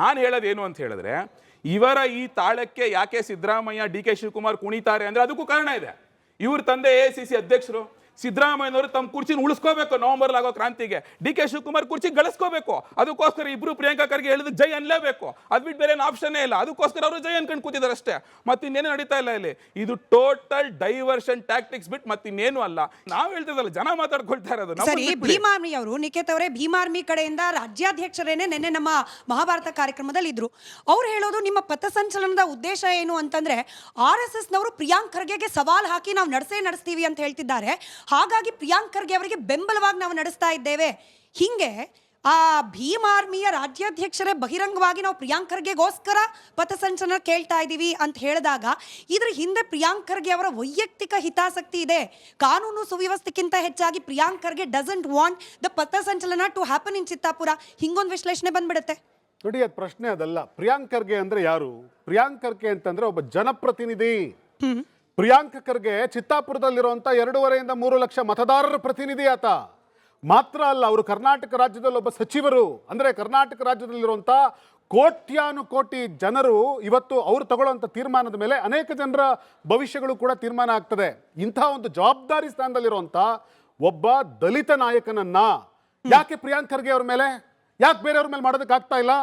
ನಾನು ಹೇಳೋದೇನು ಅಂತ ಹೇಳಿದ್ರೆ, ಇವರ ಈ ತಾಳಕ್ಕೆ ಯಾಕೆ ಸಿದ್ದರಾಮಯ್ಯ ಡಿ ಕೆ ಶಿವಕುಮಾರ್ ಕುಣಿತಾರೆ ಅಂದ್ರೆ ಅದಕ್ಕೂ ಕಾರಣ ಇದೆ. ಇವ್ರ ತಂದೆ AICC ಅಧ್ಯಕ್ಷರು. ಸಿದ್ದರಾಮಯ್ಯನವರು ತಮ್ಮ ಕುರ್ಚಿನ ಉಳಿಸ್ಕೋಬೇಕು. ನವೆಂಬರ್ ಆಗೋ ಕ್ರಾಂತಿಗೆ ಡಿ ಕೆ ಶಿವಕುಮಾರ್ ಕುರ್ಚಿ ಗಳಿಸ್ಕೋಬೇಕು. ಅದಕ್ಕೋಸ್ಕರ ಇಬ್ರು ಪ್ರಿಯಾಂಕಾ ಖರ್ಗೆ ಹೇಳಿದ ಜೈ ಅನ್ಲೇಬೇಕು. ಅದ್ ಬಿಟ್ಟು ಬೇರೆ ಆಪ್ಷನ್ನೇ ಇಲ್ಲ. ಅದಕ್ಕೋಸ್ಕರ ಅವರು ಜೈ ಅನ್ಕೊಂಡು ಕೂತಿದ್ದಾರೆ ಅಷ್ಟೇ. ಮತ್ತಿನ್ನೇನು ನಡೀತಾ ಇಲ್ಲ ಇಲ್ಲಿ. ಇದು ಟೋಟಲ್ ಡೈವರ್ಷನ್ ಟ್ಯಾಕ್ಟಿಕ್ಸ್ ಬಿಟ್ಟು ಮತ್ತಿನ್ನೇನು ಅಲ್ಲ. ನಾವು ಹೇಳ್ತಿದ್ದಲ್ಲ, ಜನ ಮಾತಾಡ್ಕೊಳ್ತಾ ಇರೋದು. ಸರಿ, ಭೀಮಾರ್ಮಿ ಅವರು, ನಿಖೇತ್ ಅವರೇ, ಭೀಮಾರ್ಮಿ ಕಡೆಯಿಂದ ರಾಜ್ಯಾಧ್ಯಕ್ಷರೇನೆ ನಿನ್ನೆ ನಮ್ಮ ಮಹಾಭಾರತ ಕಾರ್ಯಕ್ರಮದಲ್ಲಿ ಇದ್ರು. ಅವ್ರು ಹೇಳೋದು, ನಿಮ್ಮ ಪಥಸಂಚಲನದ ಉದ್ದೇಶ ಏನು ಅಂತಂದ್ರೆ RSS ನವರು ಪ್ರಿಯಾಂಕ್ ಖರ್ಗೆಗೆ ಸವಾಲ್ ಹಾಕಿ ನಾವು ನಡೆಸ್ತೀವಿ ಅಂತ ಹೇಳ್ತಿದ್ದಾರೆ. ಹಾಗಾಗಿ ಪ್ರಿಯಾಂಕ್ ಖರ್ಗೆ ಅವರಿಗೆ ಬೆಂಬಲವಾಗಿ ನಾವು ನಡೆಸ್ತಾ ಇದ್ದೇವೆ. ಹಿಂಗೆ ಆ ಭೀಮಾರ್ಮಿಯ ರಾಜ್ಯಾಧ್ಯಕ್ಷರೇ ಬಹಿರಂಗವಾಗಿ ನಾವು ಪ್ರಿಯಾಂಕ್ ಖರ್ಗೆಗೋಸ್ಕರ ಪಥಸಂಚಲನ ಕೇಳ್ತಾ ಇದ್ದೀವಿ ಅಂತ ಹೇಳಿದಾಗ ಇದ್ರ ಹಿಂದೆ ಪ್ರಿಯಾಂಕ್ ಖರ್ಗೆ ಅವರ ವೈಯಕ್ತಿಕ ಹಿತಾಸಕ್ತಿ ಇದೆ. ಕಾನೂನು ಸುವ್ಯವಸ್ಥೆಗಿಂತ ಹೆಚ್ಚಾಗಿ Priyank Kharge doesn't want the ಪಥಸಂಚಲನ ಟು ಹ್ಯಾಪನ್ ಇನ್ ಚಿತ್ತಾಪುರ. ಹಿಂಗೊಂದು ವಿಶ್ಲೇಷಣೆ ಬಂದ್ಬಿಡುತ್ತೆ ನೋಡಿ. ಅದು ಪ್ರಶ್ನೆ ಅದಲ್ಲ. ಪ್ರಿಯಾಂಕ್ ಖರ್ಗೆ ಅಂದ್ರೆ ಯಾರು? ಪ್ರಿಯಾಂಕ್ ಖರ್ಗೆ ಅಂತಂದ್ರೆ ಒಬ್ಬ ಜನಪ್ರತಿನಿಧಿ. ಪ್ರಿಯಾಂಕ್ ಖರ್ಗೆ ಚಿತ್ತಾಪುರದಲ್ಲಿರುವಂತ 2.5 ಇಂದ 3 ಲಕ್ಷ ಮತದಾರರ ಪ್ರತಿನಿಧಿ ಆತ. ಮಾತ್ರ ಅಲ್ಲ, ಅವರು ಕರ್ನಾಟಕ ರಾಜ್ಯದಲ್ಲಿ ಒಬ್ಬ ಸಚಿವರು. ಅಂದ್ರೆ ಕರ್ನಾಟಕ ರಾಜ್ಯದಲ್ಲಿರುವಂತ ಕೋಟ್ಯಾನುಕೋಟಿ ಜನರು ಇವತ್ತು ಅವರು ತಗೊಳ್ಳುವಂತ ತೀರ್ಮಾನದ ಮೇಲೆ ಅನೇಕ ಜನರ ಭವಿಷ್ಯಗಳು ಕೂಡ ತೀರ್ಮಾನ ಆಗ್ತದೆ. ಇಂತಹ ಒಂದು ಜವಾಬ್ದಾರಿ ಸ್ಥಾನದಲ್ಲಿರುವಂತ ಒಬ್ಬ ದಲಿತ ನಾಯಕನನ್ನ ಯಾಕೆ ಪ್ರಿಯಾಂಕ್ ಖರ್ಗೆ ಅವ್ರ ಮೇಲೆ, ಯಾಕೆ ಬೇರೆಯವ್ರ ಮೇಲೆ ಮಾಡೋದಕ್ಕೆ ಆಗ್ತಾ ಇಲ್ಲ?